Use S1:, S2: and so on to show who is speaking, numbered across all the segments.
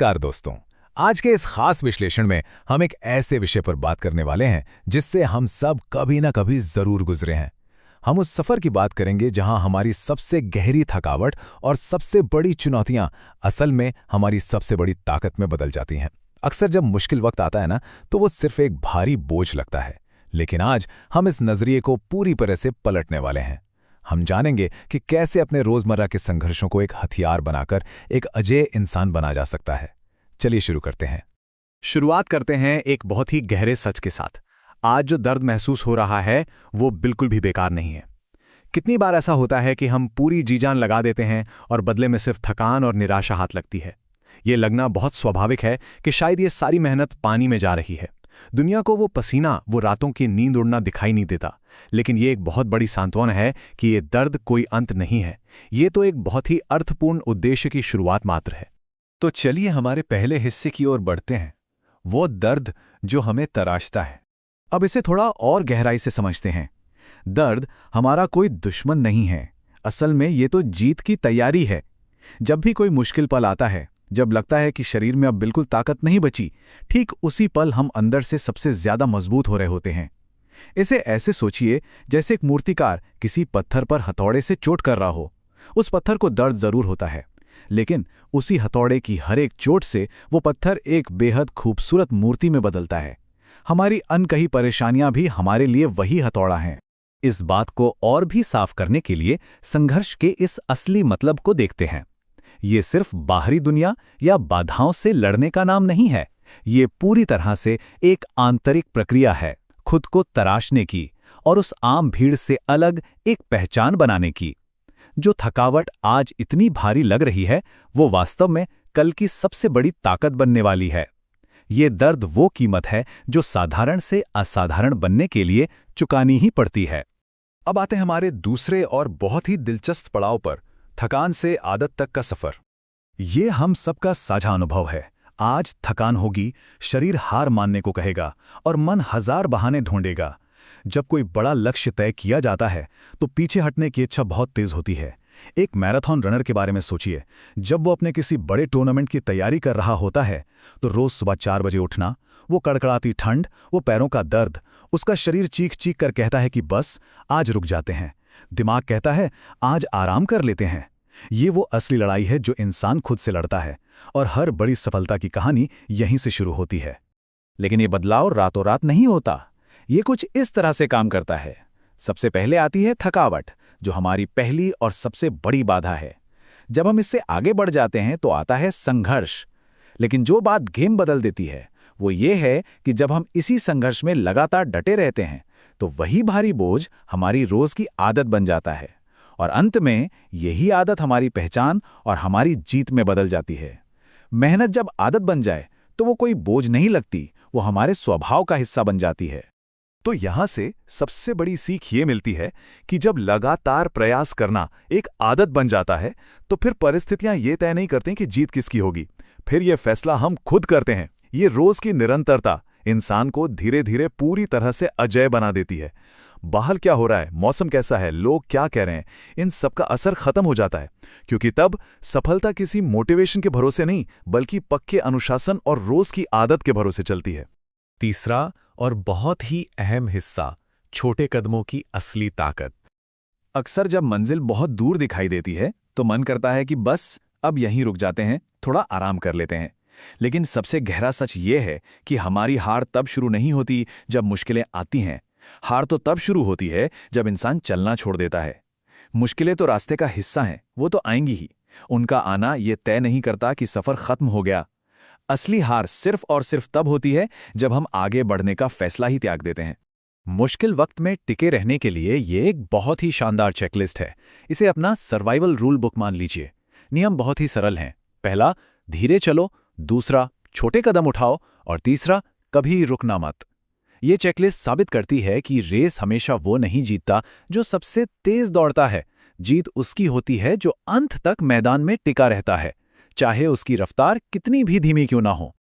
S1: नमस्कार दोस्तों। आज के इस खास विश्लेषण में हम एक ऐसे विषय पर बात करने वाले हैं जिससे हम सब कभी ना कभी जरूर गुजरे हैं। हम उस सफर की बात करेंगे जहां हमारी सबसे गहरी थकावट और सबसे बड़ी चुनौतियां असल में हमारी सबसे बड़ी ताकत में बदल जाती हैं। अक्सर जब मुश्किल वक्त आता है ना, तो वो सिर्फ एक भारी बोझ लगता है। लेकिन आज हम इस नजरिए को पूरी तरह से पलटने वाले हैं। हम जानेंगे कि कैसे अपने रोजमर्रा के संघर्षों को एक हथियार बनाकर एक अजेय इंसान बना जा सकता है। चलिए शुरू करते हैं।
S2: शुरुआत करते हैं एक बहुत ही गहरे सच के साथ। आज जो दर्द महसूस हो रहा है वो बिल्कुल भी बेकार नहीं है। कितनी बार ऐसा होता है कि हम पूरी जी जान लगा देते हैं और बदले में सिर्फ थकान और निराशा हाथ लगती है। ये लगना बहुत स्वाभाविक है कि शायद ये सारी मेहनत पानी में जा रही है। दुनिया को वो पसीना, वो रातों की नींद उड़ना दिखाई नहीं देता। लेकिन ये एक बहुत बड़ी सांत्वना है कि ये दर्द कोई अंत नहीं है। ये तो एक बहुत ही अर्थपूर्ण उद्देश्य की शुरुआत मात्र है।
S1: तो चलिए हमारे पहले हिस्से की ओर बढ़ते हैं, वो दर्द जो हमें तराशता है।
S2: अब इसे थोड़ा और गहराई से समझते हैं। दर्द हमारा कोई दुश्मन नहीं है। असल में ये तो जीत की तैयारी है। जब भी कोई मुश्किल पल आता है, जब लगता है कि शरीर में अब बिल्कुल ताकत नहीं बची, ठीक उसी पल हम अंदर से सबसे ज्यादा मजबूत हो रहे होते हैं। इसे ऐसे सोचिए जैसे एक मूर्तिकार किसी पत्थर पर हथौड़े से चोट कर रहा हो। उस पत्थर को दर्द जरूर होता है, लेकिन उसी हथौड़े की हर एक चोट से वो पत्थर एक बेहद खूबसूरत मूर्ति में बदलता है। हमारी अनकही परेशानियां भी हमारे लिए वही हथौड़ा हैं।
S3: इस बात को और भी साफ करने के लिए संघर्ष के इस असली मतलब को देखते हैं। ये सिर्फ बाहरी दुनिया या बाधाओं से लड़ने का नाम नहीं है। ये पूरी तरह से एक आंतरिक प्रक्रिया है, खुद को तराशने की और उस आम भीड़ से अलग एक पहचान बनाने की। जो थकावट आज इतनी भारी लग रही है, वो वास्तव में कल की सबसे बड़ी ताकत बनने वाली है। ये दर्द वो कीमत है जो साधारण से असाधारण बनने के लिए चुकानी ही पड़ती है।
S1: अब आते हैं हमारे दूसरे और बहुत ही दिलचस्प पड़ाव पर, थकान से आदत तक का सफर। ये हम सबका साझा अनुभव है। आज थकान होगी, शरीर हार मानने को कहेगा और मन हजार बहाने ढूंढेगा। जब कोई बड़ा लक्ष्य तय किया जाता है तो पीछे हटने की इच्छा बहुत तेज होती है। एक मैराथन रनर के बारे में सोचिए। जब वो अपने किसी बड़े टूर्नामेंट की तैयारी कर रहा होता है तो रोज सुबह 4 बजे उठना, वो कड़कड़ाती ठंड, वो पैरों का दर्द, उसका शरीर चीख चीख कर कहता है कि बस आज रुक जाते हैं। दिमाग कहता है आज आराम कर लेते हैं। ये वो असली लड़ाई है जो इंसान खुद से लड़ता है, और हर बड़ी सफलता की कहानी यहीं से शुरू होती है।
S3: लेकिन ये बदलाव रातों रात नहीं होता। ये कुछ इस तरह से काम करता है। सबसे पहले आती है थकावट, जो हमारी पहली और सबसे बड़ी बाधा है। जब हम इससे आगे बढ़ जाते हैं तो आता है संघर्ष। लेकिन जो बात गेम बदल देती है वो ये है कि जब हम इसी संघर्ष में लगातार डटे रहते हैं तो वही भारी बोझ हमारी रोज की आदत बन जाता है, और अंत में यही आदत हमारी पहचान और हमारी जीत में बदल जाती है। मेहनत जब आदत बन जाए तो वो कोई बोझ नहीं लगती, वो हमारे स्वभाव का हिस्सा बन जाती है।
S1: तो यहां से सबसे बड़ी सीख ये मिलती है कि जब लगातार प्रयास करना एक आदत बन जाता है तो फिर परिस्थितियां ये तय नहीं करती कि जीत किसकी होगी, फिर ये फैसला हम खुद करते हैं। ये रोज की निरंतरता इंसान को धीरे धीरे पूरी तरह से अजेय बना देती है। बाहर क्या हो रहा है, मौसम कैसा है, लोग क्या कह रहे हैं, इन सब का असर खत्म हो जाता है, क्योंकि तब सफलता किसी मोटिवेशन के भरोसे नहीं बल्कि पक्के अनुशासन और रोज की आदत के भरोसे चलती है। तीसरा और बहुत ही अहम हिस्सा, छोटे कदमों की असली ताकत। अक्सर जब मंजिल बहुत दूर दिखाई देती है तो मन करता है कि बस अब यहीं रुक जाते हैं, थोड़ा आराम कर लेते हैं। लेकिन सबसे गहरा सच ये है कि हमारी हार तब शुरू नहीं होती जब मुश्किलें आती हैं। हार तो तब शुरू होती है जब इंसान चलना छोड़ देता है। मुश्किलें तो रास्ते का हिस्सा हैं, वो तो आएंगी ही। उनका आना ये तय नहीं करता कि सफर खत्म हो गया। असली हार सिर्फ और सिर्फ तब होती है जब हम आगे बढ़ने का फैसला ही त्याग देते हैं।
S3: मुश्किल वक्त में टिके रहने के लिए ये एक बहुत ही शानदार चेकलिस्ट है। इसे अपना सर्वाइवल रूल बुक मान लीजिए। नियम बहुत ही सरल हैं। पहला, धीरे चलो। दूसरा, छोटे कदम उठाओ। और तीसरा, कभी रुकना मत। ये चेकलिस्ट साबित करती है कि रेस हमेशा वो नहीं जीतता जो सबसे तेज दौड़ता है। जीत उसकी होती है जो अंत तक मैदान में टिका रहता है, चाहे उसकी रफ्तार कितनी भी धीमी क्यों ना हो।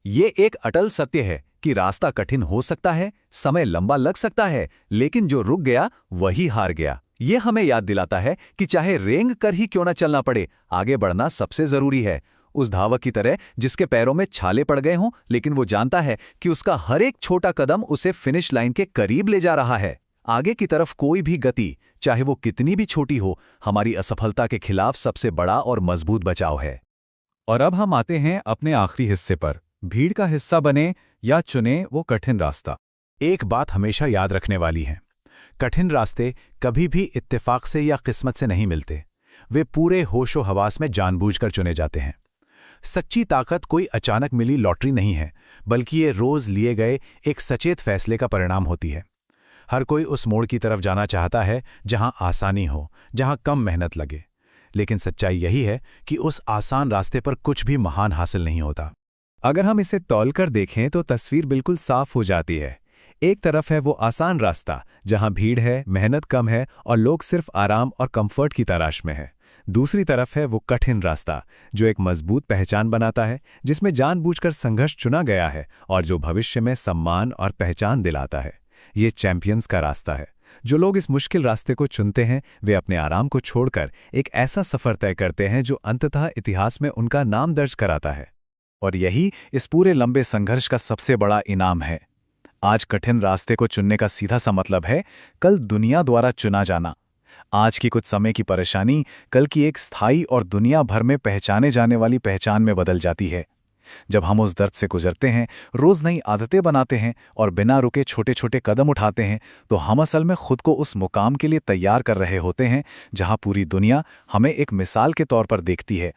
S3: ये एक अटल सत्य है कि रास्ता कठिन हो सकता है, समय लंबा लग सकता है, लेकिन जो रुक गया वही हार गया। ये हमें याद दिलाता है कि चाहे रेंग कर ही क्यों ना चलना पड़े, आगे बढ़ना सबसे जरूरी है। उस धावक की तरह जिसके पैरों में छाले पड़ गए हों, लेकिन वो जानता है कि उसका हर एक छोटा कदम उसे फिनिश लाइन के करीब ले जा रहा है। आगे की तरफ कोई भी गति, चाहे वो कितनी भी छोटी हो, हमारी असफलता के खिलाफ सबसे बड़ा और मजबूत बचाव है।
S2: और अब हम आते हैं अपने आखिरी हिस्से पर, भीड़ का हिस्सा बने या चुने वो कठिन रास्ता।
S3: एक बात हमेशा याद रखने वाली है, कठिन रास्ते कभी भी इत्तेफाक से या किस्मत से नहीं मिलते। वे पूरे होशो हवास में जानबूझकर चुने जाते हैं। सच्ची ताकत कोई अचानक मिली लॉटरी नहीं है, बल्कि ये रोज लिए गए एक सचेत फैसले का परिणाम होती है। हर कोई उस मोड़ की तरफ जाना चाहता है जहां आसानी हो, जहां कम मेहनत लगे। लेकिन सच्चाई यही है कि उस आसान रास्ते पर कुछ भी महान हासिल नहीं होता।
S2: अगर हम इसे तौलकर देखें तो तस्वीर बिल्कुल साफ हो जाती है। एक तरफ है वो आसान रास्ता जहां भीड़ है, मेहनत कम है और लोग सिर्फ आराम और कंफर्ट की तलाश में है। दूसरी तरफ है वो कठिन रास्ता जो एक मजबूत पहचान बनाता है, जिसमें जानबूझकर संघर्ष चुना गया है और जो भविष्य में सम्मान और पहचान दिलाता है। ये चैंपियंस का रास्ता है। जो लोग इस मुश्किल रास्ते को चुनते हैं वे अपने आराम को छोड़कर एक ऐसा सफर तय करते हैं जो अंततः इतिहास में उनका नाम दर्ज कराता है। और यही इस पूरे लंबे संघर्ष का सबसे बड़ा इनाम है। आज कठिन रास्ते को चुनने का सीधा सा मतलब है कल दुनिया द्वारा चुना जाना। आज की कुछ समय की परेशानी कल की एक स्थायी और दुनिया भर में पहचाने जाने वाली पहचान में बदल जाती है। जब हम उस दर्द से गुजरते हैं, रोज नई आदतें बनाते हैं और बिना रुके छोटे छोटे कदम उठाते हैं, तो हम असल में खुद को उस मुकाम के लिए तैयार कर रहे होते हैं जहां पूरी दुनिया हमें एक मिसाल के तौर पर देखती है।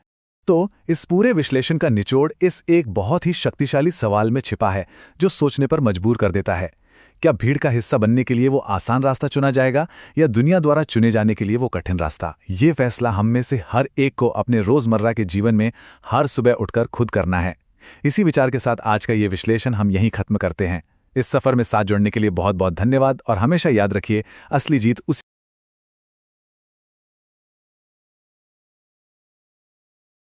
S2: तो इस पूरे विश्लेषण का निचोड़ इस एक बहुत ही शक्तिशाली सवाल में छिपा है जो सोचने पर मजबूर कर देता है। क्या भीड़ का हिस्सा बनने के लिए वो आसान रास्ता चुना जाएगा या दुनिया द्वारा चुने जाने के लिए वो कठिन रास्ता? ये फैसला हम में से हर एक को अपने रोजमर्रा के जीवन में हर सुबह उठकर खुद करना है। इसी विचार के साथ आज का ये विश्लेषण हम यहीं खत्म करते हैं। इस सफर में साथ जुड़ने के लिए बहुत बहुत धन्यवाद और हमेशा याद रखिए, असली जीत उसी